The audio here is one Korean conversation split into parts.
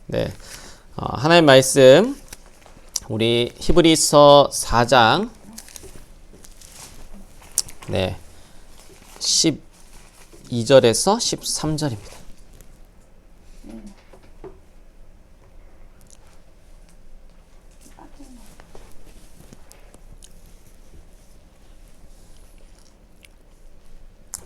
네, 하나님 말씀 우리 히브리서 4장 12절에서 13절입니다.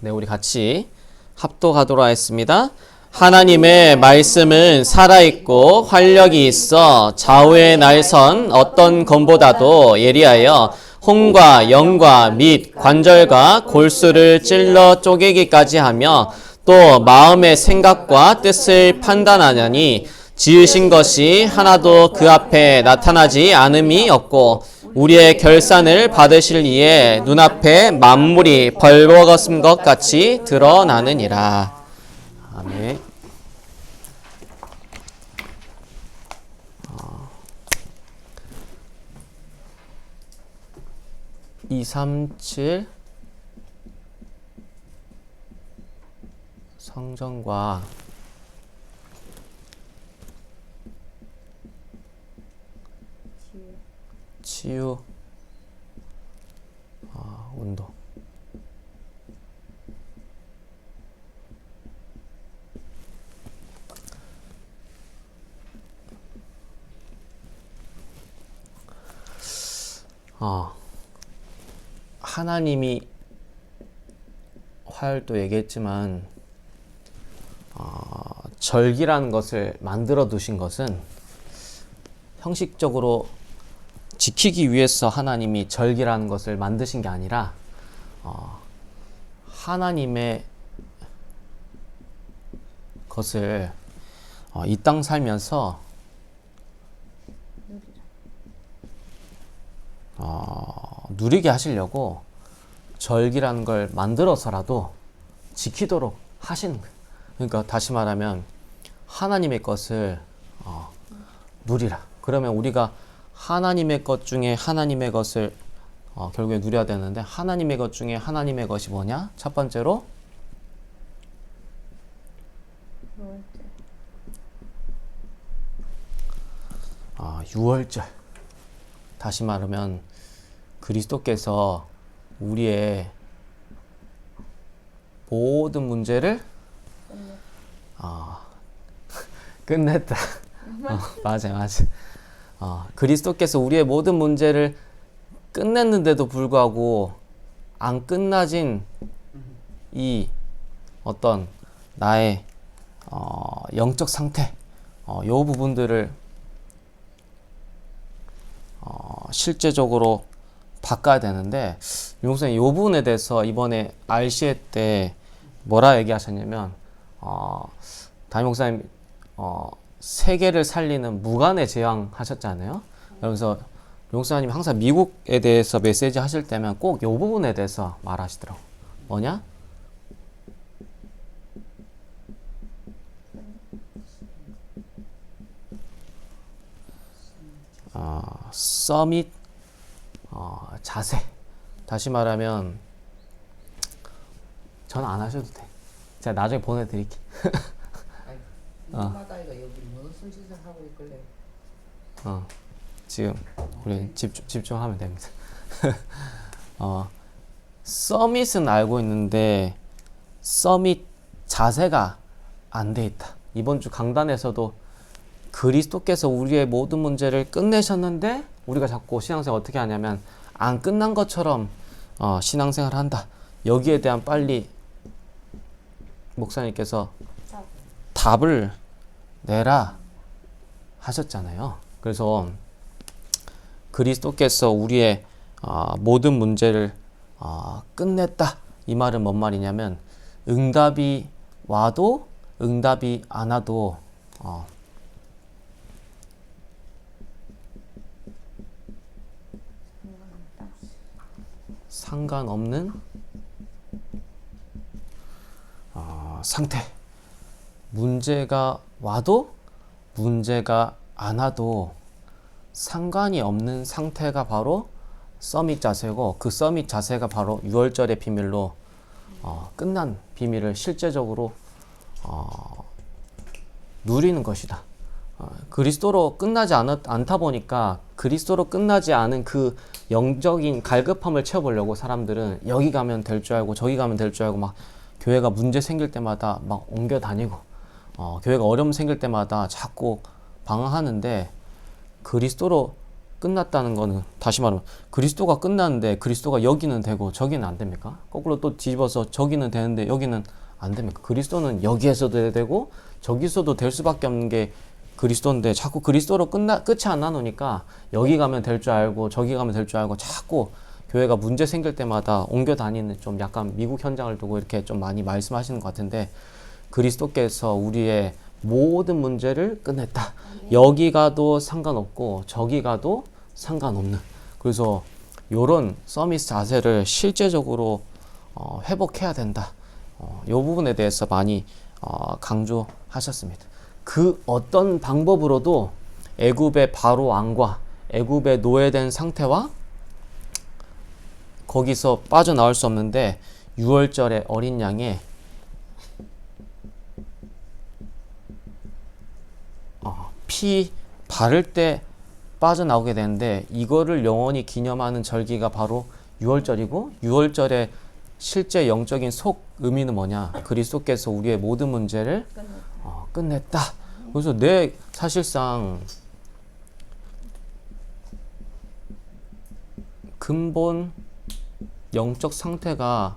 네, 우리 같이 합독하도록 하겠습니다. 하나님의 말씀은 살아있고 활력이 있어 좌우의 날선 어떤 검보다도 예리하여 혼과 영과 및 관절과 골수를 찔러 쪼개기까지 하며 또 마음의 생각과 뜻을 판단하느니 지으신 것이 하나도 그 앞에 나타나지 않음이 없고 우리의 결산을 받으실 이에 눈앞에 만물이 벌거벗은 것 같이 드러나느니라. 아멘. 237 성전과 치유 운동. 하나님이 화요일도 얘기했지만 절기라는 것을 만들어 두신 것은 형식적으로 지키기 위해서 하나님이 절기라는 것을 만드신 게 아니라 하나님의 것을 이 땅 살면서 누리게 하시려고 절기라는 걸 만들어서라도 지키도록 하시는 거예요. 그러니까 다시 말하면 하나님의 것을 누리라. 그러면 우리가 하나님의 것 중에 하나님의 것을 결국에 누려야 되는데 하나님의 것 중에 하나님의 것이 뭐냐? 첫 번째로 유월절. 다시 말하면 그리스도께서 우리의 모든 문제를 끝냈다. 맞아. 그리스도께서 우리의 모든 문제를 끝냈는데도 불구하고 안 끝나진 이 어떤 나의 영적 상태, 요 부분들을 실제적으로 바꿔야 되는데 용선이 이 부분에 대해서 이번에 RCA 때 뭐라 얘기하셨냐면 담임 목사님 세계를 살리는 무관의 제왕 하셨잖아요. 그래서 용선님 항상 미국에 대해서 메시지 하실 때면 꼭 이 부분에 대해서 말하시더라고. 뭐냐? 서밋 자세. 다시 말하면 전 안 하셔도 돼. 제가 나중에 보내드릴게. 마다이가 여기 무슨 짓을 하고 있길래? 지금 우리 집중하면 됩니다. 서밋은 알고 있는데 서밋 자세가 안 돼 있다. 이번 주 강단에서도 그리스도께서 우리의 모든 문제를 끝내셨는데 우리가 자꾸 신앙생활 어떻게 하냐면 안 끝난 것처럼 신앙생활을 한다. 여기에 대한 빨리 목사님께서 답을 내라 하셨잖아요. 그래서 그리스도께서 우리의 모든 문제를 끝냈다. 이 말은 뭔 말이냐면 응답이 와도 응답이 안 와도 상관없는 상태. 문제가 와도 문제가 안 와도 상관이 없는 상태가 바로 서밋 자세고, 그 서밋 자세가 바로 6월절의 비밀로 끝난 비밀을 실제적으로 누리는 것이다. 그리스도로 끝나지 않다 보니까 그리스도로 끝나지 않은 그 영적인 갈급함을 채워보려고 사람들은 여기 가면 될 줄 알고 저기 가면 될 줄 알고 막 교회가 문제 생길 때마다 막 옮겨 다니고 교회가 어려움 생길 때마다 자꾸 방황하는데 그리스도로 끝났다는 거는 다시 말하면 그리스도가 끝났는데 그리스도가 여기는 되고 저기는 안 됩니까? 거꾸로 또 뒤집어서 저기는 되는데 여기는 안 됩니까? 그리스도는 여기에서도 되고 저기서도 될 수밖에 없는 게 그리스도인데 자꾸 그리스도로 끝이 안 나누니까 여기 가면 될 줄 알고 저기 가면 될 줄 알고 자꾸 교회가 문제 생길 때마다 옮겨 다니는 좀 약간 미국 현장을 두고 이렇게 좀 많이 말씀하시는 것 같은데 그리스도께서 우리의 모든 문제를 끝냈다. 여기 가도 상관없고 저기 가도 상관없는. 그래서 이런 서밋 자세를 실제적으로 회복해야 된다. 이 부분에 대해서 많이 강조하셨습니다. 그 어떤 방법으로도 애굽의 바로 왕과 애굽의 노예된 상태와 거기서 빠져나올 수 없는데 6월절의 어린 양의 피 바를 때 빠져나오게 되는데 이거를 영원히 기념하는 절기가 바로 6월절이고 6월절의 실제 영적인 속 의미는 뭐냐? 그리스도께서 우리의 모든 문제를 끝냈다. 그래서 사실상 근본 영적 상태가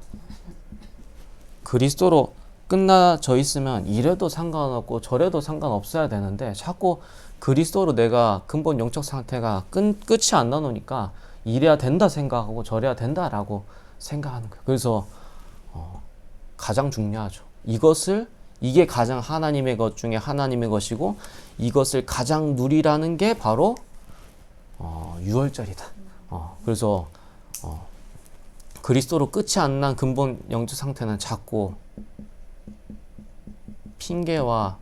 그리스도로 끝나져 있으면 이래도 상관없고 저래도 상관없어야 되는데 자꾸 그리스도로 내가 근본 영적 상태가 끝이 안 나누니까 이래야 된다 생각하고 저래야 된다라고 생각하는 거예요. 그래서 가장 중요하죠. 이게 가장 하나님의 것 중에 하나님의 것이고 이것을 가장 누리라는 게 바로 6월절이다. 그래서 그리스도로 끝이 안 난 근본 영적 상태는 자꾸 핑계와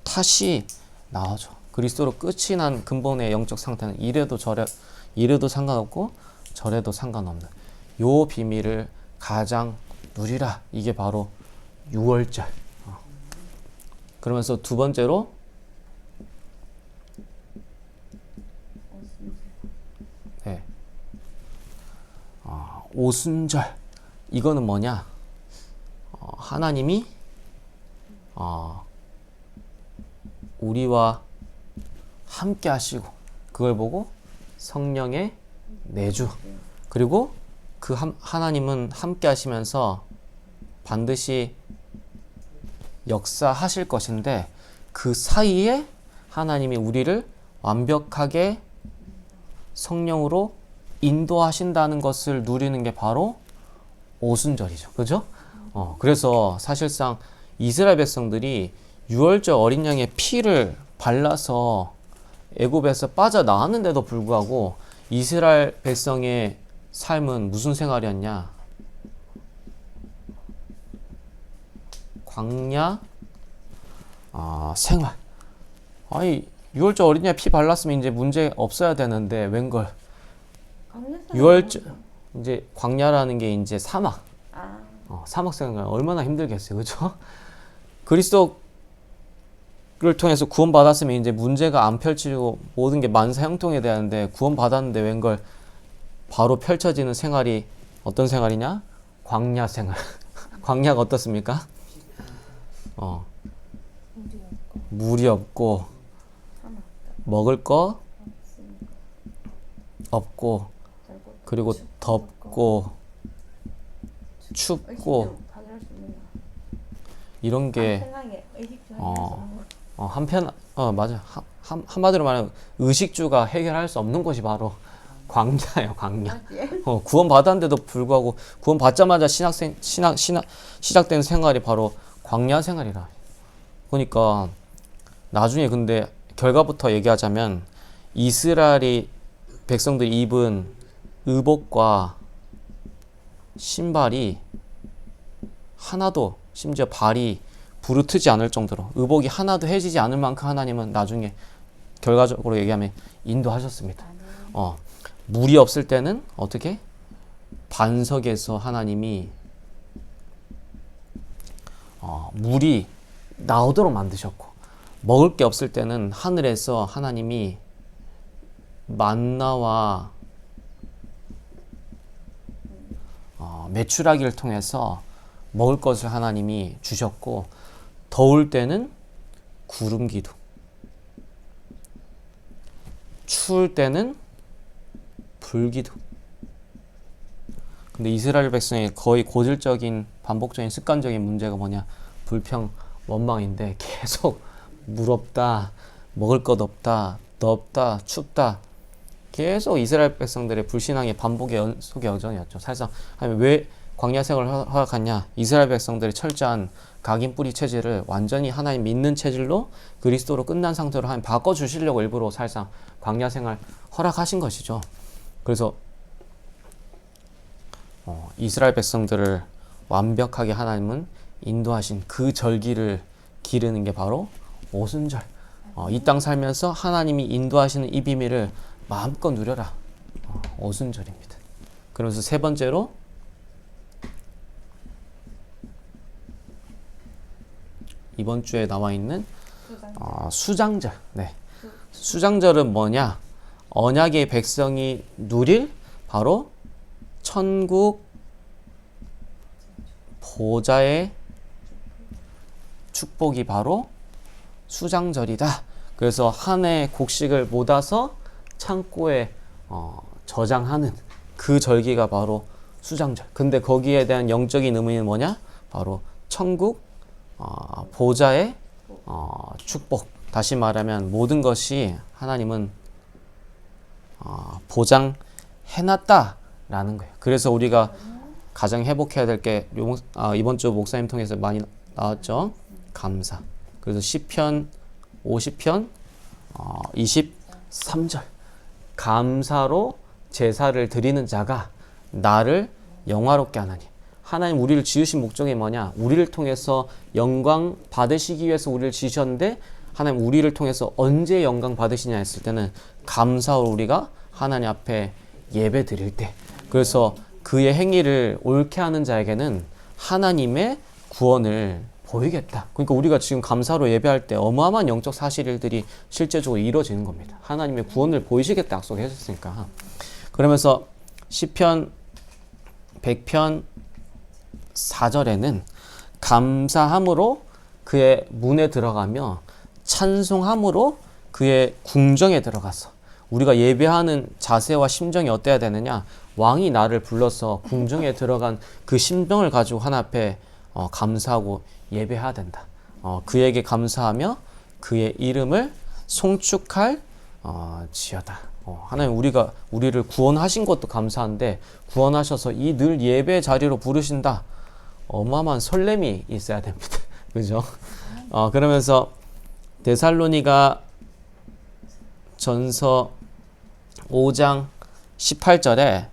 탓이 나오죠. 그리스도로 끝이 난 근본의 영적 상태는 이래도 상관없고 저래도 상관없는 요 비밀을 가장 누리라. 이게 바로 6월절. 그러면서 두 번째로 오순절. 이거는 뭐냐? 하나님이 우리와 함께 하시고 그걸 보고 성령의 내주 그리고 그 하나님은 함께 하시면서 반드시 역사하실 것인데 그 사이에 하나님이 우리를 완벽하게 성령으로 인도하신다는 것을 누리는 게 바로 오순절이죠. 그죠? 그래서 사실상 이스라엘 백성들이 6월절 어린 양의 피를 발라서 애굽에서 빠져나왔는데도 불구하고 이스라엘 백성의 삶은 무슨 생활이었냐? 광야 생활. 아니 6월절 어린 양 피 발랐으면 이제 문제 없어야 되는데 웬걸 6월절 이제 광야라는 게 이제 사막. 사막 생활 얼마나 힘들겠어요. 그렇죠? 그리스도를 통해서 구원받았으면 이제 문제가 안 펼치고 모든 게 만사형통이 되는데 구원받았는데 웬걸 바로 펼쳐지는 생활이 어떤 생활이냐? 광야 생활. 광야가 어떻습니까? 물이 없고 먹을 거 없고 그리고 덥고 춥고 이런 게 맞아. 한마디로 말하면 의식주가 해결할 수 없는 것이 바로 광야예요. 광야. 구원 받았는데도 불구하고 구원 받자마자 시작된 생활이 바로 광야 생활이라. 그러니까 나중에 근데 결과부터 얘기하자면 이스라엘이 백성들이 입은 의복과 신발이 하나도 심지어 발이 부르트지 않을 정도로 의복이 하나도 해지지 않을 만큼 하나님은 나중에 결과적으로 얘기하면 인도하셨습니다. 물이 없을 때는 어떻게? 반석에서 하나님이 물이 나오도록 만드셨고 먹을 게 없을 때는 하늘에서 하나님이 만나와 메추라기를 통해서 먹을 것을 하나님이 주셨고, 더울 때는 구름 기둥, 추울 때는 불 기둥. 근데 이스라엘 백성의 거의 고질적인 반복적인 습관적인 문제가 뭐냐? 불평, 원망인데 계속 물 없다, 먹을 것 없다, 덥다, 춥다. 계속 이스라엘 백성들의 불신앙의 반복의 연속의 여정이었죠. 사실상 왜 광야 생활을 허락하냐? 이스라엘 백성들의 철저한 각인 뿌리 체질을 완전히 하나님 믿는 체질로 그리스도로 끝난 상태로 하나님 바꿔주시려고 일부러 사실상 광야 생활 허락하신 것이죠. 그래서 이스라엘 백성들을 완벽하게 하나님은 인도하신 그 절기를 기르는 게 바로 오순절. 이 땅 살면서 하나님이 인도하시는 이 비밀을 마음껏 누려라. 오순절입니다. 그러면서 세 번째로 이번 주에 나와 있는 수장절. 네. 수장절은 뭐냐? 언약의 백성이 누릴 바로 천국 보좌의 축복이 바로 수장절이다. 그래서 한 해 곡식을 모아서 창고에 저장하는 그 절기가 바로 수장절. 근데 거기에 대한 영적인 의미는 뭐냐? 바로 천국 보좌의 축복. 다시 말하면 모든 것이 하나님은 보장해놨다라는 거예요. 그래서 우리가 가장 회복해야 될 게 이번 주 목사님 통해서 많이 나왔죠. 감사. 그래서 시편 50편 23절. 감사로 제사를 드리는 자가 나를 영화롭게 하나니. 하나님 우리를 지으신 목적이 뭐냐? 우리를 통해서 영광 받으시기 위해서 우리를 지으셨는데, 하나님 우리를 통해서 언제 영광 받으시냐 했을 때는 감사로 우리가 하나님 앞에 예배 드릴 때. 그래서 그의 행위를 옳게 하는 자에게는 하나님의 구원을 보이겠다. 그러니까 우리가 지금 감사로 예배할 때 어마어마한 영적 사실들이 실제적으로 이루어지는 겁니다. 하나님의 구원을 보이시겠다 약속해 주셨으니까. 그러면서 시편 100편 4절에는 감사함으로 그의 문에 들어가며 찬송함으로 그의 궁정에 들어가서, 우리가 예배하는 자세와 심정이 어때야 되느냐? 왕이 나를 불러서 궁정에 들어간 그 심정을 가지고 하나 앞에 감사하고 예배해야 된다. 그에게 감사하며 그의 이름을 송축할 지어다. 하나님 우리를 구원하신 것도 감사한데, 구원하셔서 이 늘 예배 자리로 부르신다. 어마어마한 설렘이 있어야 됩니다. 그죠? 그러면서 데살로니가 전서 5장 18절에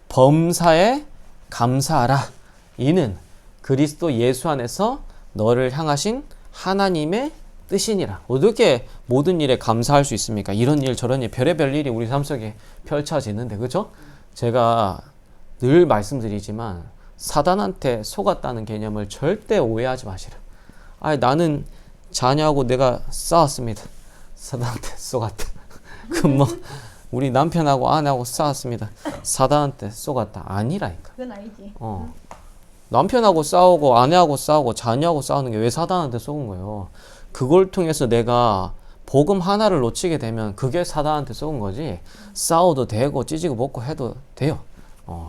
범사에 감사하라. 이는 그리스도 예수 안에서 너를 향하신 하나님의 뜻이니라. 어떻게 모든 일에 감사할 수 있습니까? 이런 일 저런 일 별의별 일이 우리 삶 속에 펼쳐지는데, 그죠? 제가 늘 말씀드리지만 사단한테 속았다는 개념을 절대 오해하지 마시라. 나는 자녀하고 내가 싸웠습니다. 사단한테 속았다. 우리 남편하고 아내하고 싸웠습니다. 사단한테 속았다. 아니라니까. 그건 아니지. 남편하고 싸우고 아내하고 싸우고 자녀하고 싸우는 게 왜 사단한테 속은 거예요? 그걸 통해서 내가 복음 하나를 놓치게 되면 그게 사단한테 속은 거지. 싸워도 되고 찢고 먹고 해도 돼요.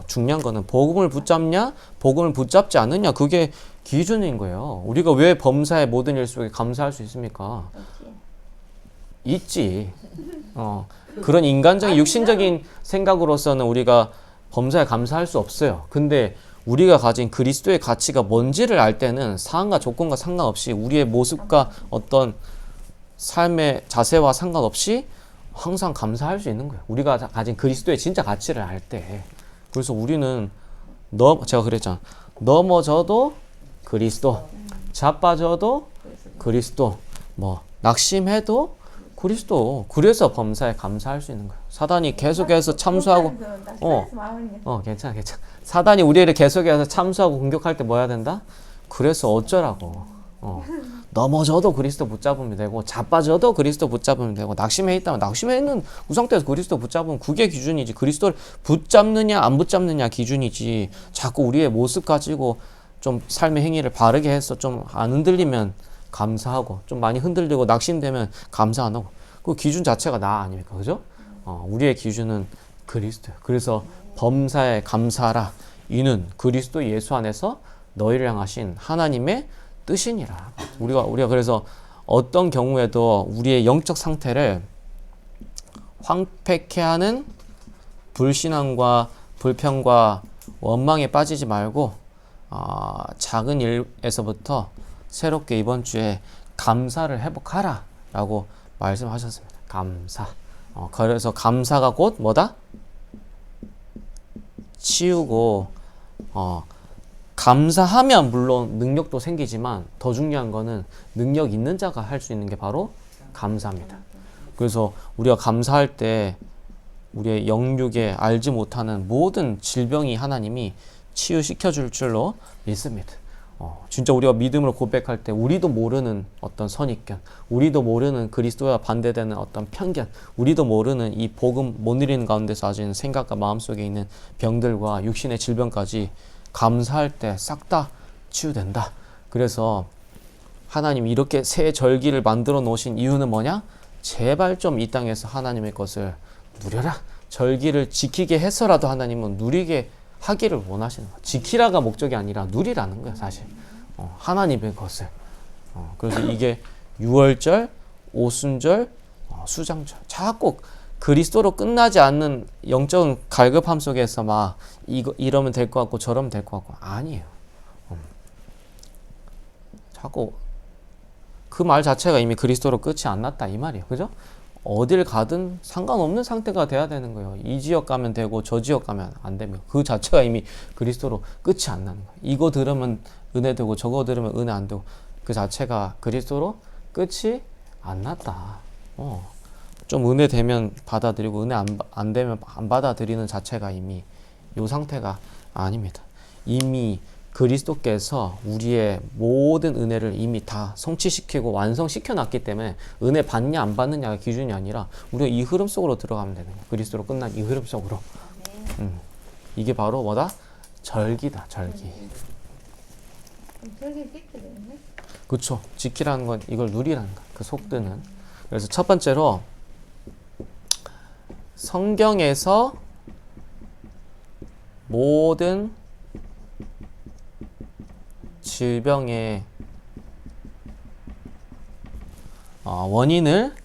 중요한 거는 복음을 붙잡냐, 복음을 붙잡지 않느냐, 그게 기준인 거예요. 우리가 왜 범사의 모든 일 속에 감사할 수 있습니까? 있지. 그런 인간적인 육신적인 생각으로서는 우리가 범사에 감사할 수 없어요. 근데 우리가 가진 그리스도의 가치가 뭔지를 알 때는 상황과 조건과 상관없이 우리의 모습과 어떤 삶의 자세와 상관없이 항상 감사할 수 있는 거예요. 우리가 가진 그리스도의 진짜 가치를 알 때. 그래서 우리는 제가 그랬잖아. 넘어져도 그리스도, 자빠져도 그리스도, 낙심해도 그리스도. 그래서 범사에 감사할 수 있는 거예요. 사단이 계속해서 참수하고, 괜찮아. 사단이 우리를 계속해서 참수하고 공격할 때 뭐 해야 된다? 그래서 어쩌라고. 넘어져도 그리스도 붙잡으면 되고 자빠져도 그리스도 붙잡으면 되고 낙심해 있다면 낙심해 있는 그 상태에서 그리스도 붙잡으면 그게 기준이지. 그리스도를 붙잡느냐 안 붙잡느냐 기준이지. 자꾸 우리의 모습 가지고 좀 삶의 행위를 바르게 해서 좀 안 흔들리면 감사하고 좀 많이 흔들리고 낙심되면 감사 안 하고 그 기준 자체가 나 아닙니까? 그죠? 우리의 기준은 그리스도예요. 그래서 범사에 감사하라. 이는 그리스도 예수 안에서 너희를 향하신 하나님의 뜻이니라. 우리가 그래서 어떤 경우에도 우리의 영적 상태를 황폐케 하는 불신앙과 불평과 원망에 빠지지 말고 작은 일에서부터 새롭게 이번 주에 감사를 회복하라 라고 말씀하셨습니다. 감사. 그래서 감사가 곧 뭐다? 치유고 감사하면 물론 능력도 생기지만 더 중요한 거는 능력 있는 자가 할 수 있는 게 바로 감사입니다. 그래서 우리가 감사할 때 우리의 영육에 알지 못하는 모든 질병이 하나님이 치유시켜 줄 줄로 믿습니다. 진짜 우리가 믿음으로 고백할 때 우리도 모르는 어떤 선입견, 우리도 모르는 그리스도와 반대되는 어떤 편견, 우리도 모르는 이 복음 못 누리는 가운데서 가지는 생각과 마음속에 있는 병들과 육신의 질병까지 감사할 때 싹 다 치유된다. 그래서 하나님 이렇게 새 절기를 만들어 놓으신 이유는 뭐냐? 제발 좀 이 땅에서 하나님의 것을 누려라. 절기를 지키게 해서라도 하나님은 누리게 하기를 원하시는 거예요. 지키라가 목적이 아니라 누리라는 거예요, 사실. 하나님의 것을. 그래서 이게 유월절, 오순절, 수장절. 자꾸 그리스도로 끝나지 않는 영적인 갈급함 속에서 막 이러면 될 것 같고 저러면 될 것 같고 아니에요. 자꾸 그 말 자체가 이미 그리스도로 끝이 안 났다 이 말이에요. 그죠? 어딜 가든 상관없는 상태가 돼야 되는 거예요. 이 지역 가면 되고 저 지역 가면 안 되면 그 자체가 이미 그리스도로 끝이 안 나는 거예요. 이거 들으면 은혜 되고 저거 들으면 은혜 안 되고 그 자체가 그리스도로 끝이 안 났다. 좀 은혜 되면 받아들이고 은혜 안 되면 안 받아들이는 자체가 이미 이 상태가 아닙니다. 이미 그리스도께서 우리의 모든 은혜를 이미 다 성취시키고 완성시켜 놨기 때문에 은혜 받냐 안 받느냐가 기준이 아니라 우리가 이 흐름 속으로 들어가면 되는 거예요. 그리스도로 끝난 이 흐름 속으로. 이게 바로 뭐다? 절기다. 절기. 절기 지켜야 되네. 그렇죠. 지키라는 건 이걸 누리라는 거야. 그 속드는. 그래서 첫 번째로 성경에서 모든 질병의 원인을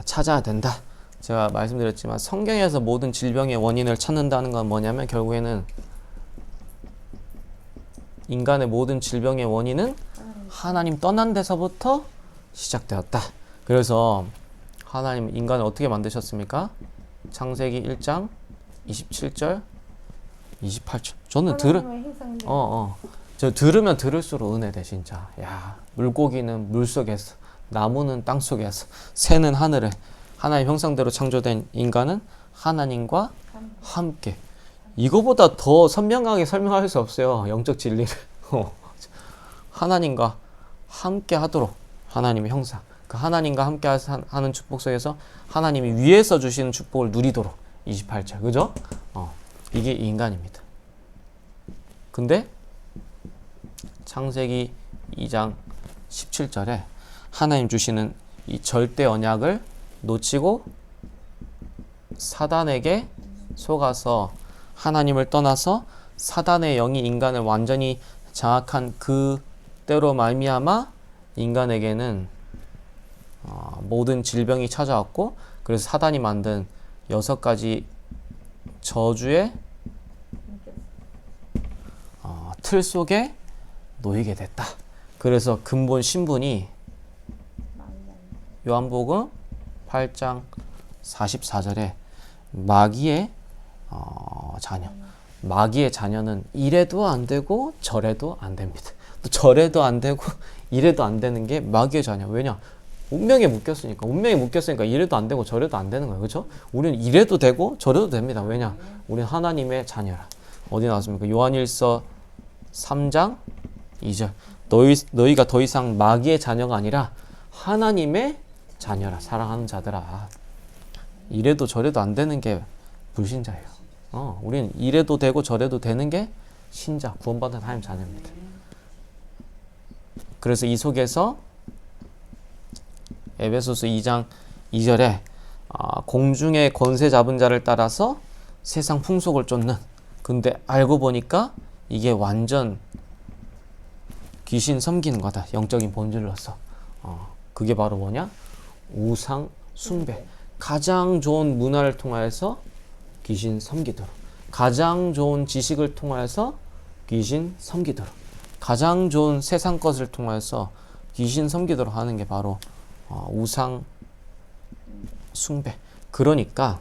찾아야 된다. 제가 말씀드렸지만 성경에서 모든 질병의 원인을 찾는다는 건 뭐냐면 결국에는 인간의 모든 질병의 원인은 하나님 떠난 데서부터 시작되었다. 그래서 하나님 인간을 어떻게 만드셨습니까? 창세기 1장 27절 28절. 저는 저 들으면 들을수록 은혜돼 진짜. 야, 물고기는 물속에서, 나무는 땅속에서, 새는 하늘에, 하나님 형상대로 창조된 인간은 하나님과 함께. 이거보다 더 선명하게 설명할 수 없어요. 영적 진리를. 하나님과 함께 하도록 하나님의 형상. 그 하나님과 함께 하는 축복 속에서 하나님이 위에서 주시는 축복을 누리도록 28절. 그죠? 이게 인간입니다. 근데 창세기 2장 17절에 하나님 주시는 이 절대 언약을 놓치고 사단에게 속아서 하나님을 떠나서 사단의 영이 인간을 완전히 장악한 그때로 말미암아 인간에게는 모든 질병이 찾아왔고 그래서 사단이 만든 6가지 저주의 틀 속에 놓이게 됐다. 그래서 근본 신분이 요한복음 8장 44절에 마귀의 자녀. 마귀의 자녀는 이래도 안 되고 저래도 안 됩니다. 또 저래도 안 되고 이래도 안 되는 게 마귀의 자녀. 왜냐? 운명에 묶였으니까. 운명에 묶였으니까 이래도 안 되고 저래도 안 되는 거예요. 그렇죠? 우리는 이래도 되고 저래도 됩니다. 왜냐? 우리는 하나님의 자녀라. 어디 나왔습니까? 요한일서 3장 2절. 너희가 더 이상 마귀의 자녀가 아니라 하나님의 자녀라. 사랑하는 자들아. 이래도 저래도 안 되는 게 불신자예요. 우리는 이래도 되고 저래도 되는 게 신자, 구원받은 하나님 자녀입니다. 그래서 이 속에서 에베소서 2장 2절에 공중의 권세 잡은 자를 따라서 세상 풍속을 쫓는, 근데 알고 보니까 이게 완전 귀신 섬기는 거다. 영적인 본질로서. 그게 바로 뭐냐? 우상 숭배. 가장 좋은 문화를 통하여서 귀신 섬기도록, 가장 좋은 지식을 통하여서 귀신 섬기도록, 가장 좋은 세상 것을 통하여서 귀신 섬기도록 하는 게 바로 우상 숭배. 그러니까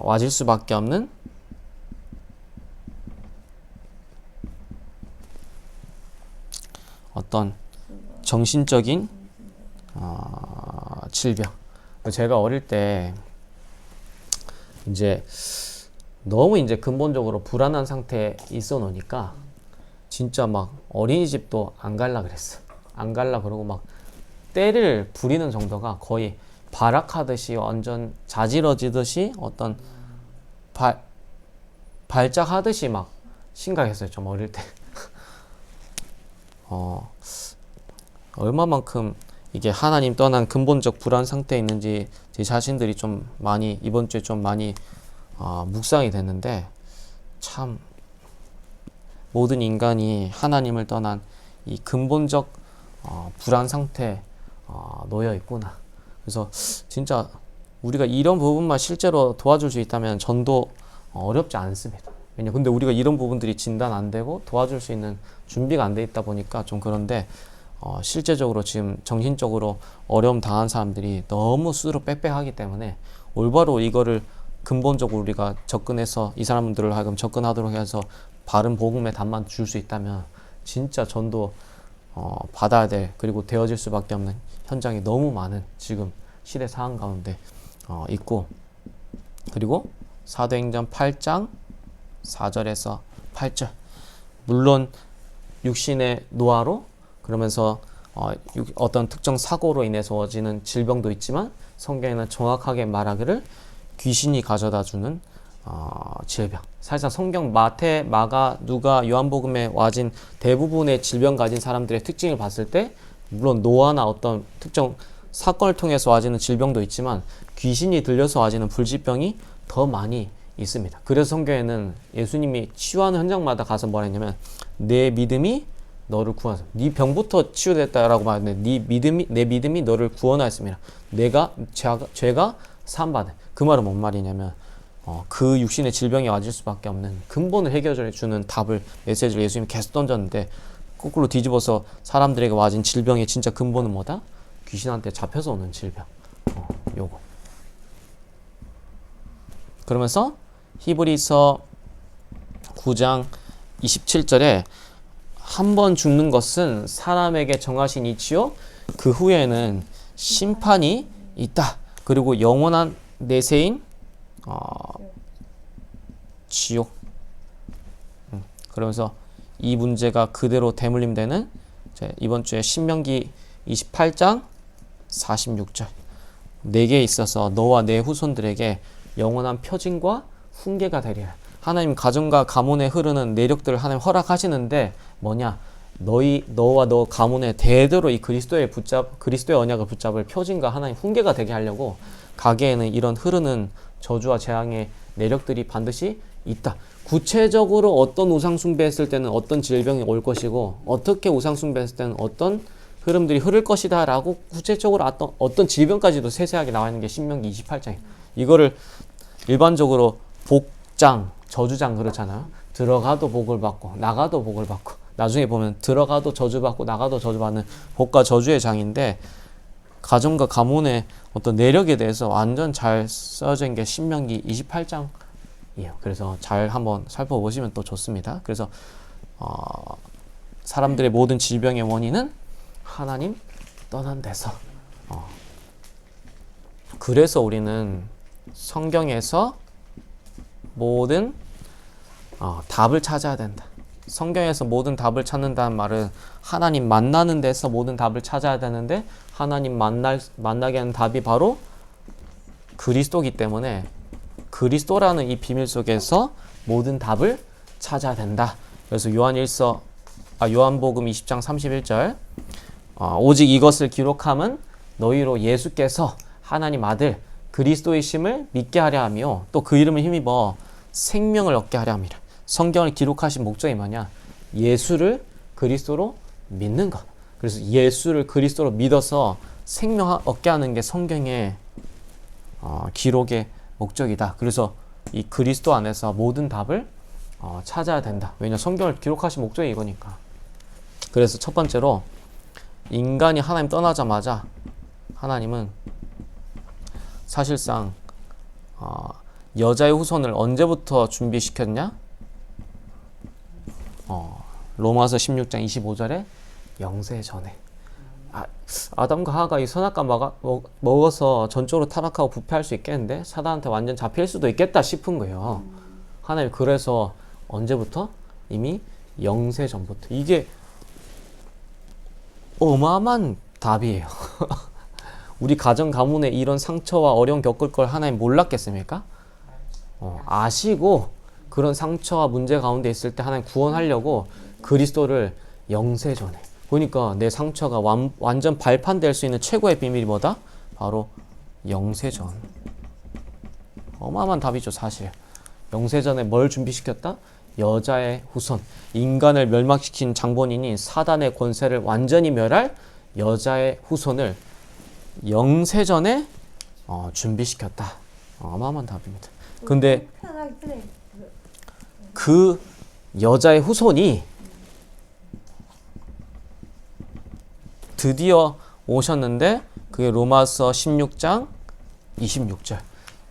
와질 수밖에 없는 어떤 정신적인 질병. 제가 어릴 때 이제 너무 이제 근본적으로 불안한 상태에 있어 놓으니까 진짜 막 어린이집도 안 갈라 그랬어. 안 갈라 그러고 막 때를 부리는 정도가 거의 발악하듯이 완전 자지러지듯이 어떤 발작하듯이 막 심각했어요. 좀 어릴 때. 얼마만큼 이게 하나님 떠난 근본적 불안 상태에 있는지 제 자신들이 좀 많이 이번 주에 좀 많이 묵상이 됐는데, 참 모든 인간이 하나님을 떠난 이 근본적 불안 상태에 놓여 있구나. 그래서 진짜 우리가 이런 부분만 실제로 도와줄 수 있다면 전도 어렵지 않습니다. 근데 우리가 이런 부분들이 진단 안 되고 도와줄 수 있는 준비가 안 돼 있다 보니까 좀 그런데, 실제적으로 지금 정신적으로 어려움 당한 사람들이 너무 스스로 빽빽하기 때문에 올바로 이거를 근본적으로 우리가 접근해서 이 사람들을 하여금 접근하도록 해서 바른 복음의 답만 줄 수 있다면 진짜 전도 받아야 될, 그리고 되어질 수밖에 없는 현장이 너무 많은 지금 시대 상황 가운데 있고, 그리고 사도행전 8장 4절에서 8절, 물론 육신의 노화로, 그러면서 어떤 특정 사고로 인해서 오지는 질병도 있지만 성경에는 정확하게 말하기를 귀신이 가져다주는 질병. 사실상 성경 마태, 마가, 누가, 요한복음에 와진 대부분의 질병 가진 사람들의 특징을 봤을 때, 물론 노화나 어떤 특정 사건을 통해서 와지는 질병도 있지만 귀신이 들려서 와지는 불질병이 더 많이 있습니다. 그래서 성경에는 예수님이 치유하는 현장마다 가서 뭐라 했냐면, 내 믿음이 너를 구원하였습니다. 네 병부터 치유됐다라고 말하는데 내 믿음이 너를 구원하였습니다. 내가 죄가 사함받은. 그 말은 뭔 말이냐면 그 육신의 질병이 와질 수밖에 없는 근본을 해결해 주는 답을, 메시지를 예수님이 계속 던졌는데, 거꾸로 뒤집어서 사람들에게 와진 질병의 진짜 근본은 뭐다? 귀신한테 잡혀서 오는 질병. 요거. 그러면서 히브리서 9장 27절에 한 번 죽는 것은 사람에게 정하신 이치요, 그 후에는 심판이 있다. 그리고 영원한 내세인 지옥. 그러면서 이 문제가 그대로 대물림되는 이번 주에 신명기 28장 46절, 내게 있어서 너와 내 후손들에게 영원한 표징과 훈계가 되리라. 하나님 가정과 가문에 흐르는 내력들을 하나님 허락하시는데 뭐냐? 너와 너 가문에 대대로 이 그리스도의 언약을 붙잡을 표징과 하나님 훈계가 되게 하려고 가게에는 이런 흐르는 저주와 재앙의 내력들이 반드시 있다. 구체적으로 어떤 우상 숭배했을 때는 어떤 질병이 올 것이고, 어떻게 우상 숭배했을 때는 어떤 흐름들이 흐를 것이다 라고 구체적으로 어떤 질병까지도 세세하게 나와 있는 게 신명기 28장이에요. 이거를 일반적으로 복장, 저주장 그렇잖아요. 들어가도 복을 받고 나가도 복을 받고, 나중에 보면 들어가도 저주받고 나가도 저주받는 복과 저주의 장인데, 가정과 가문의 어떤 내력에 대해서 완전 잘 써져 있는 게 신명기 28장이에요. 그래서 잘 한번 살펴보시면 또 좋습니다. 그래서 사람들의 모든 질병의 원인은 하나님 떠난 데서. 그래서 우리는 성경에서 모든 답을 찾아야 된다. 성경에서 모든 답을 찾는다는 말은 하나님 만나는 데서 모든 답을 찾아야 되는데 하나님 만나게 하는 답이 바로 그리스도이기 때문에 그리스도라는 이 비밀 속에서 모든 답을 찾아야 된다. 그래서 요한복음 20장 31절 오직 이것을 기록함은 너희로 예수께서 하나님 아들 그리스도이심을 믿게 하려 하며 또 그 이름을 힘입어 생명을 얻게 하려 함이라. 성경을 기록하신 목적이 뭐냐? 예수를 그리스도로 믿는 것. 그래서 예수를 그리스도로 믿어서 생명 얻게 하는 게 성경의 기록의 목적이다. 그래서 이 그리스도 안에서 모든 답을 찾아야 된다. 왜냐 성경을 기록하신 목적이 이거니까. 그래서 첫 번째로 인간이 하나님 떠나자마자 하나님은 사실상 여자의 후손을 언제부터 준비시켰냐? 로마서 16장 25절에 영세 전에 아담과 하와가 이 선악과 먹어서 전적으로 타락하고 부패할 수 있겠는데 사단한테 완전 잡힐 수도 있겠다 싶은 거예요. 하나님 그래서 언제부터? 이미 영세 전부터. 이게 어마어마한 답이에요. 우리 가정 가문에 이런 상처와 어려움 겪을 걸 하나님 몰랐겠습니까? 아시고 그런 상처와 문제 가운데 있을 때 하나님 구원하려고 그리스도를 영세 전에. 그러니까 내 상처가 완전 발판될 수 있는 최고의 비밀이 뭐다? 바로 영세전. 어마어마한 답이죠 사실. 영세전에 뭘 준비시켰다? 여자의 후손. 인간을 멸망시킨 장본인이 사단의 권세를 완전히 멸할 여자의 후손을 영세전에 준비시켰다. 어마어마한 답입니다. 근데 그 여자의 후손이 드디어 오셨는데 그게 로마서 16장 26절.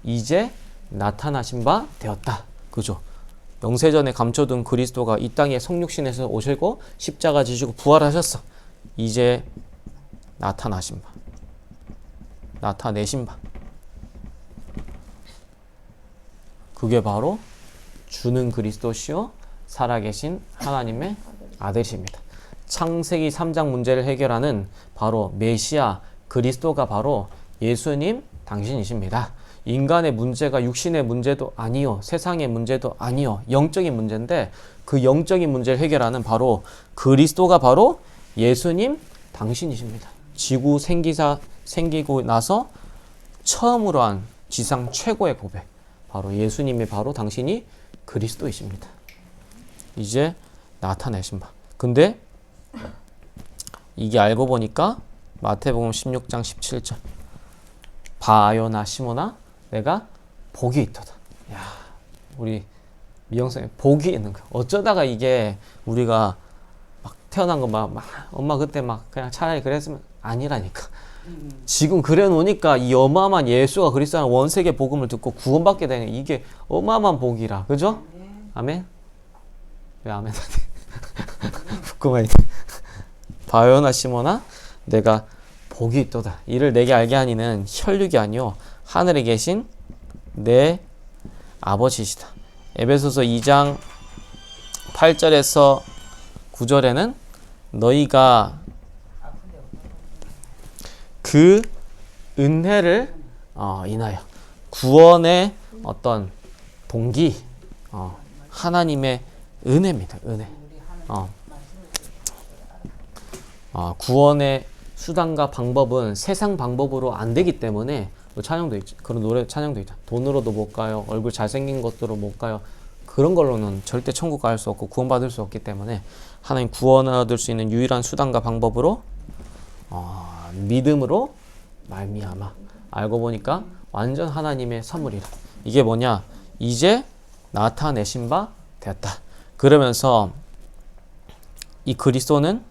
이제 나타나신 바 되었다. 그죠? 영세전에 감춰둔 그리스도가 이 땅에 성육신에서 오시고 십자가 지시고 부활하셨어. 이제 나타나신 바. 나타내신 바. 그게 바로 주는 그리스도시요 살아계신 하나님의 아들이십니다. 창세기 3장 문제를 해결하는 바로 메시아 그리스도가 바로 예수님 당신이십니다. 인간의 문제가 육신의 문제도 아니요 세상의 문제도 아니요 영적인 문제인데 그 영적인 문제를 해결하는 바로 그리스도가 바로 예수님 당신이십니다. 지구 생기고 나서 처음으로 한 지상 최고의 고백 바로 예수님이 바로 당신이 그리스도이십니다. 이제 나타내신 바. 근데 이게 알고 보니까 마태복음 16장 17절 바요나 시모나 내가 복이 있도다. 야, 우리 미영선이 복이 있는 거야. 어쩌다가 이게 우리가 막 태어난 거 막 엄마 그때 막 그냥 차라리 그랬으면 아니라니까. 지금 그래 놓으니까 이 어마어마한 예수가 그리스도라는 원세계 복음을 듣고 구원받게 되는 이게 어마어마한 복이라. 그죠? 아멘? 왜 아멘? 부끄러워. 바요나 시모나 내가 복이 있도다. 이를 내게 알게 하니는 혈육이 아니요 하늘에 계신 내 아버지시다. 에베소서 2장 8절에서 9절에는 너희가 그 은혜를 인하여 구원의 어떤 동기 하나님의 은혜입니다. 은혜. 구원의 수단과 방법은 세상 방법으로 안 되기 때문에 찬양도 있죠. 그런 노래 찬양도 있죠. 돈으로도 못 가요. 얼굴 잘생긴 것들로 못 가요. 그런 걸로는 절대 천국 갈 수 없고 구원받을 수 없기 때문에 하나님 구원을 얻을 수 있는 유일한 수단과 방법으로 믿음으로 말미암아. 알고 보니까 완전 하나님의 선물이라. 이게 뭐냐? 이제 나타내신 바 되었다. 그러면서 이 그리스도는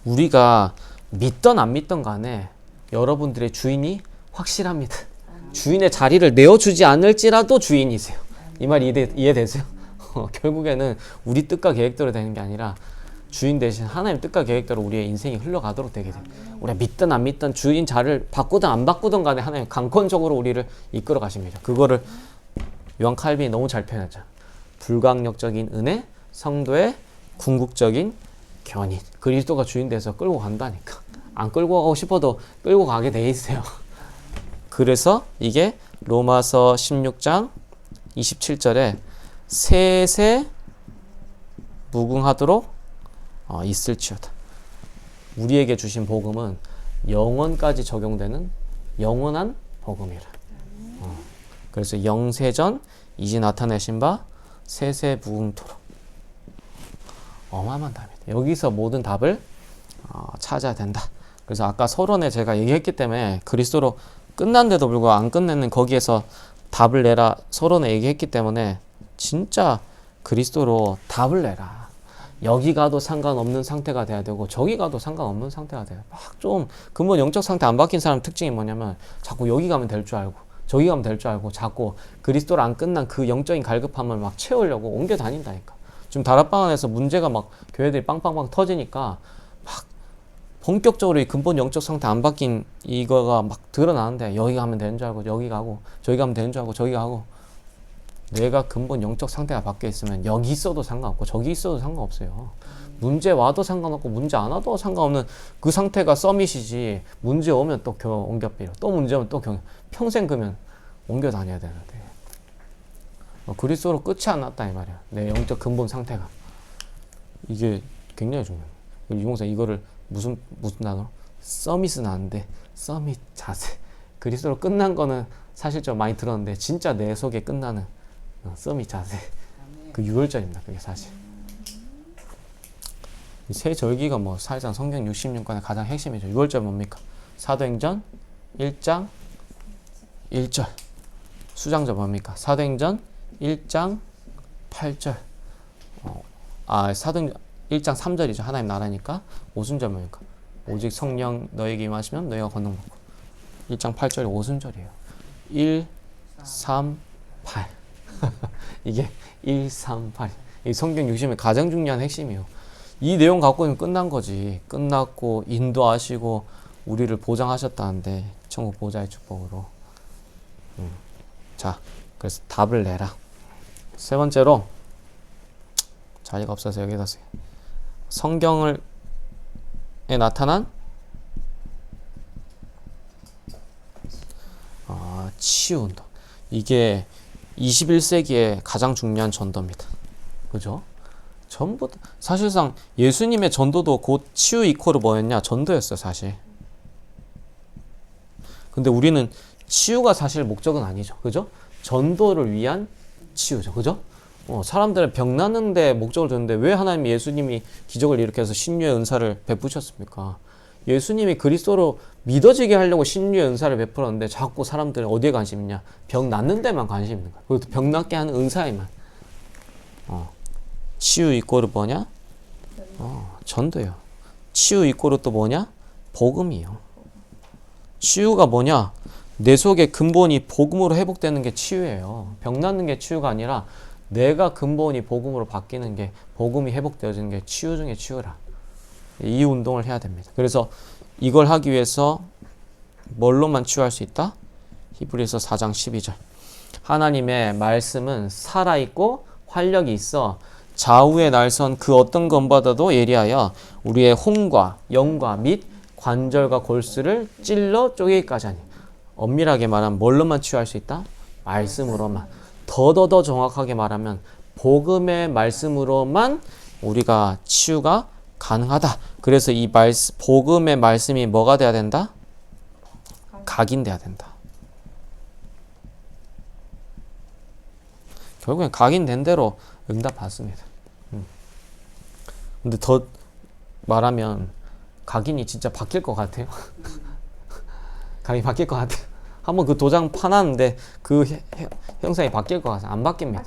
우리가 믿던 안 믿던 간에 여러분들의 주인이 확실합니다. 주인의 자리를 내어주지 않을지라도 주인이세요. 이 말 이해되세요? 결국에는 우리 뜻과 계획대로 되는 게 아니라 주인 대신 하나님 뜻과 계획대로 우리의 인생이 흘러가도록 되게 돼요. 우리가 믿든 안 믿든 주인 자리를 바꾸든 안 바꾸든 간에 하나님 강권적으로 우리를 이끌어 가십니다. 그거를 요한 칼빈이 너무 잘 표현하죠. 불강력적인 은혜, 성도의 궁극적인 견인. 그리스도가 주인 돼서 끌고 간다니까. 안 끌고 가고 싶어도 끌고 가게 돼 있어요. 그래서 이게 로마서 16장 27절에 세세 무궁하도록 있을지어다. 우리에게 주신 복음은 영원까지 적용되는 영원한 복음이라. 그래서 영세전 이제 나타내신 바 세세 무궁토록. 어마어마한 답입니다. 여기서 모든 답을 찾아야 된다. 그래서 아까 서론에 제가 얘기했기 때문에 그리스도로 끝난데도 불구하고 안 끝내는 거기에서 답을 내라 서론에 얘기했기 때문에 진짜 그리스도로 답을 내라. 여기 가도 상관없는 상태가 돼야 되고 저기 가도 상관없는 상태가 돼요. 막 좀 근본 영적 상태 안 바뀐 사람 특징이 뭐냐면 자꾸 여기 가면 될 줄 알고 저기 가면 될 줄 알고 자꾸 그리스도로 안 끝난 그 영적인 갈급함을 막 채우려고 옮겨 다닌다니까. 지금 다락방 안에서 문제가 막 교회들이 빵빵빵 터지니까 막 본격적으로 이 근본 영적 상태 안 바뀐 이거가 막 드러나는데 여기 가면 되는 줄 알고 여기 가고 저기 가면 되는 줄 알고 저기 가고 내가 근본 영적 상태가 바뀌어 있으면 여기 있어도 상관없고 저기 있어도 상관없어요. 문제 와도 상관없고 문제 안 와도 상관없는 그 상태가 서밋이지. 문제 오면 또 옮겨 빼요. 또 문제 오면 또 평생 그러면 옮겨 다녀야 되는데 그리스도로 끝이 안 났다 이 말이야. 내 영적 근본 상태가. 이게 굉장히 중요해요. 유목사 이거를 무슨 단어? 서밋은 아는데 서밋 자세. 그리스도로 끝난 거는 사실 좀 많이 들었는데 진짜 내 속에 끝나는 서밋 자세. 그 6월절입니다. 그게 사실. 이 세 절기가 뭐 사실상 성경 66권의 가장 핵심이죠. 6월절 뭡니까? 사도행전 1장 1절. 수장절 뭡니까? 사도행전 1장 8절. 사도행전 1장 3절이죠. 하나님 나라니까. 오순절 뭡니까? 오직 성령 너에게 임하시면 너희가 권능 받고. 1장 8절이 오순절이에요. 1, 3, 8. 이게 1, 3, 8. 이 성경 60의 가장 중요한 핵심이에요. 이 내용 갖고는 끝난 거지. 끝났고 인도하시고 우리를 보장하셨다는데 천국 보좌의 축복으로. 자, 그래서 답을 내라. 세 번째로 자리가 없어서 여기다 써요. 성경에 나타난 치유운동. 이게 21세기의 가장 중요한 전도입니다. 그죠? 전부 사실상 예수님의 전도도 곧 치유 이코르 뭐였냐? 전도였어요, 사실. 근데 우리는 치유가 사실 목적은 아니죠. 그죠? 전도를 위한 치유죠. 그죠? 사람들은 병 나는데 목적을 뒀는데 왜 하나님이 예수님이 기적을 일으켜서 신유의 은사를 베푸셨습니까? 예수님이 그리스도로 믿어지게 하려고 신유의 은사를 베풀었는데 자꾸 사람들은 어디에 관심 있냐? 병 낫는 데만 관심 있는 거야. 그리고 병 낫게 하는 은사에만. 치유 이꼬르 뭐냐? 전도요. 치유 이꼬르 또 뭐냐? 복음이요. 치유가 뭐냐? 내 속의 근본이 복음으로 회복되는 게 치유예요. 병 낫는 게 치유가 아니라 내가 근본이 복음으로 바뀌는 게, 복음이 회복되어지는 게 치유 중에 치유라. 이 운동을 해야 됩니다. 그래서 이걸 하기 위해서 뭘로만 치유할 수 있다? 히브리서 4장 12절. 하나님의 말씀은 살아있고 활력이 있어 좌우의 날선 그 어떤 것보다도 예리하여 우리의 혼과 영과 및 관절과 골수를 찔러 쪼개기까지 하니. 엄밀하게 말하면 뭘로만 치유할 수 있다? 말씀으로만. 더 정확하게 말하면 복음의 말씀으로만 우리가 치유가 가능하다. 그래서 이 복음의 말씀이 뭐가 돼야 된다? 각인돼야 된다. 결국엔 각인된 대로 응답 받습니다. 근데 더 말하면 각인이 진짜 바뀔 것 같아요. 각인이 바뀔 것 같아요. 한번 그 도장 파놨는데 그 형상이 바뀔 것 같아요. 안 바뀝니다.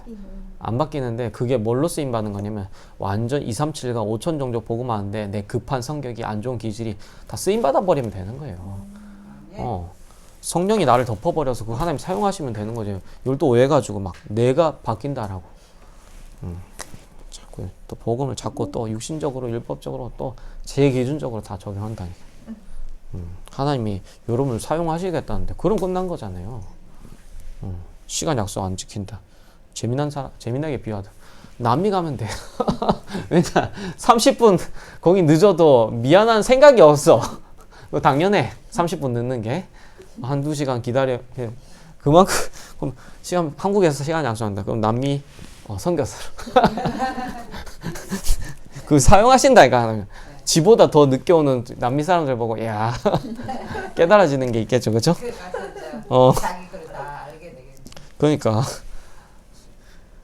안 바뀌는데 그게 뭘로 쓰임 받는 거냐면 완전 237과 5천 종족 복음하는데 내 급한 성격이 안 좋은 기질이 다 쓰임 받아 버리면 되는 거예요. 성령이 나를 덮어버려서 그 하나님 사용하시면 되는 거죠. 이걸 또 오해가지고 막 내가 바뀐다라고. 자꾸 또 복음을 자꾸 또 육신적으로 율법적으로 또 제 기준적으로 다 적용한다니까. 하나님이 여러분을 사용하시겠다는데 그럼 끝난 거잖아요. 시간 약속 안 지킨다. 재미나게 비유하다. 남미 가면 돼. 왜냐 30분 거기 늦어도 미안한 생각이 없어. 그거 당연해. 30분 늦는 게 한두 시간 기다려. 그만큼 그럼 시간 한국에서 시간 약속한다. 그럼 남미 선교사로 그 사용하신다니까. 지보다 더 늦게 오는 남미 사람들 보고 야 깨달아지는 게 있겠죠, 그렇죠? 자기 걸 다 알게 되겠네. 그러니까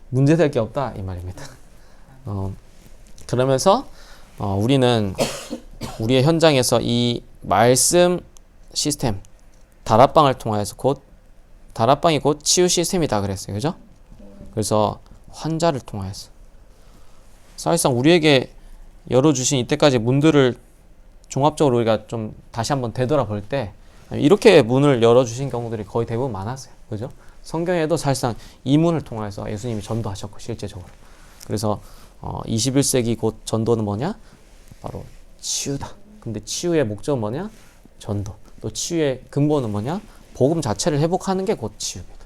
문제될 게 없다 이 말입니다. 그러면서 우리는 우리의 현장에서 이 말씀 시스템 다락방을 통하여서 다락방이 곧 치유 시스템이다 그랬어요, 그죠? 그래서 환자를 통하여서 사실상 우리에게 열어주신 이때까지 문들을 종합적으로 우리가 좀 다시 한번 되돌아볼 때 이렇게 문을 열어주신 경우들이 거의 대부분 많았어요, 그죠? 성경에도 사실상 이 문을 통해서 예수님이 전도하셨고 실제적으로. 그래서 21세기 곧 전도는 뭐냐? 바로 치유다. 근데 치유의 목적은 뭐냐? 전도. 또 치유의 근본은 뭐냐? 복음 자체를 회복하는 게 곧 치유입니다.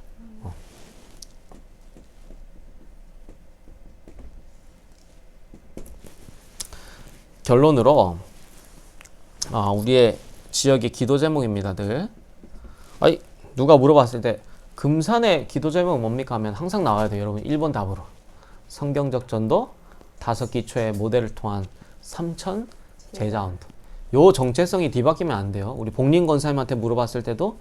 결론으로 우리의 지역의 기도 제목입니다. 늘 누가 물어봤을 때 금산의 기도 제목은 뭡니까 하면 항상 나와야 돼요. 여러분 1번 답으로 성경적 전도 5기초의 모델을 통한 3천 제자운동. 요 정체성이 뒤바뀌면 안 돼요. 우리 복림 권사님한테 물어봤을 때도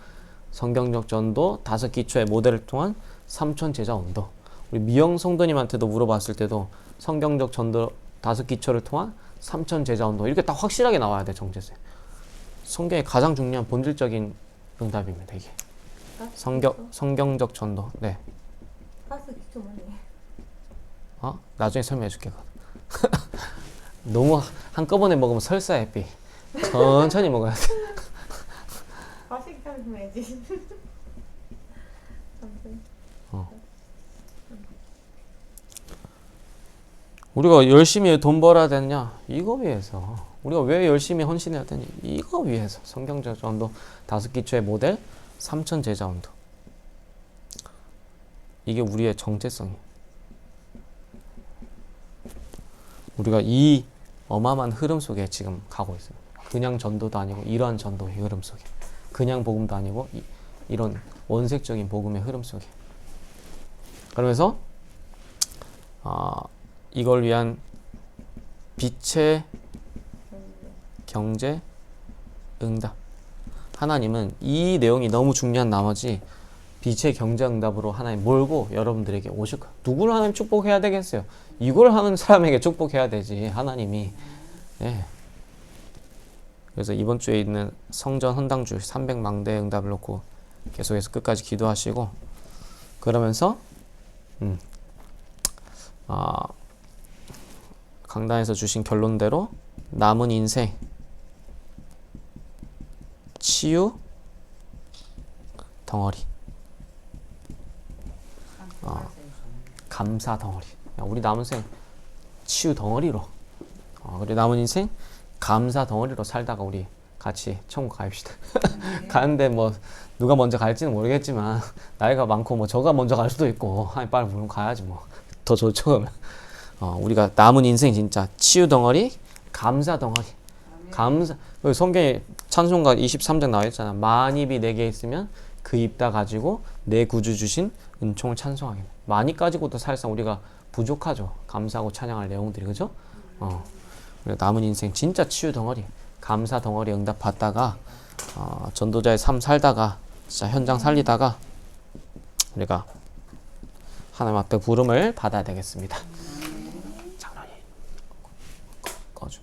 성경적 전도 5기초의 모델을 통한 3천 제자운동. 우리 미영 성도님한테도 물어봤을 때도 성경적 전도 5기초를 통한 3천 제자운동. 이렇게 딱 확실하게 나와야 돼, 정체성. 성경의 가장 중요한 본질적인 응답입니다, 이게. 성경적 전도. 네. 나중에 설명해 줄게. 너무 한꺼번에 먹으면 설사해, 삐. 천천히 먹어야 돼. 맛있게 설명해야지. 우리가 열심히 돈 벌어야 되느냐? 이거 위해서. 우리가 왜 열심히 헌신해야 되냐? 이거 위해서. 성경적 전도 5기초의 모델 3천 제자 운동. 이게 우리의 정체성이에요. 우리가 이 어마어마한 흐름 속에 지금 가고 있어요. 그냥 전도도 아니고 이러한 전도의 흐름 속에. 그냥 복음도 아니고 이런 원색적인 복음의 흐름 속에. 그러면서 이걸 위한 빛의 경제 응답. 하나님은 이 내용이 너무 중요한 나머지 빛의 경제 응답으로 하나님 몰고 여러분들에게 오실 거예요. 누구를 하나님 축복해야 되겠어요? 이걸 하는 사람에게 축복해야 되지, 하나님이. 네. 그래서 이번 주에 있는 성전 헌당주 300망대의 응답을 놓고 계속해서 끝까지 기도하시고, 그러면서 강단에서 주신 결론대로 남은 인생 치유 덩어리, 감사 덩어리. 우리 남은 생 치유 덩어리로, 그리고 남은 인생 감사 덩어리로 살다가 우리 같이 천국 가입시다. 가는데 뭐 누가 먼저 갈지는 모르겠지만 나이가 많고 뭐 저가 먼저 갈 수도 있고, 아니 빨리 물론 가야지 뭐 더 좋죠. 우리가 남은 인생 진짜 치유 덩어리, 감사 덩어리. 감사. 성경에 찬송가 23장 나와 있잖아. 만입이 내게 있으면 그 입 다 가지고 내 구주 주신 은총을 찬송하게. 많이 가지고도 사실상 우리가 부족하죠. 감사하고 찬양할 내용들이, 그죠? 남은 인생 진짜 치유 덩어리, 감사 덩어리 응답 받다가 전도자의 삶 살다가 진짜 현장 살리다가 우리가 하나님 앞에 부름을 받아야 되겠습니다. 장난이 꺼줘.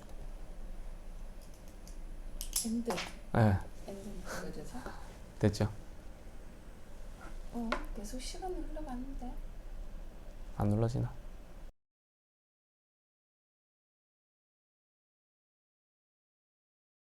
엔드. 네, 엔드. 됐죠? 계속 시간이 흘러가는데. 안 눌러지나?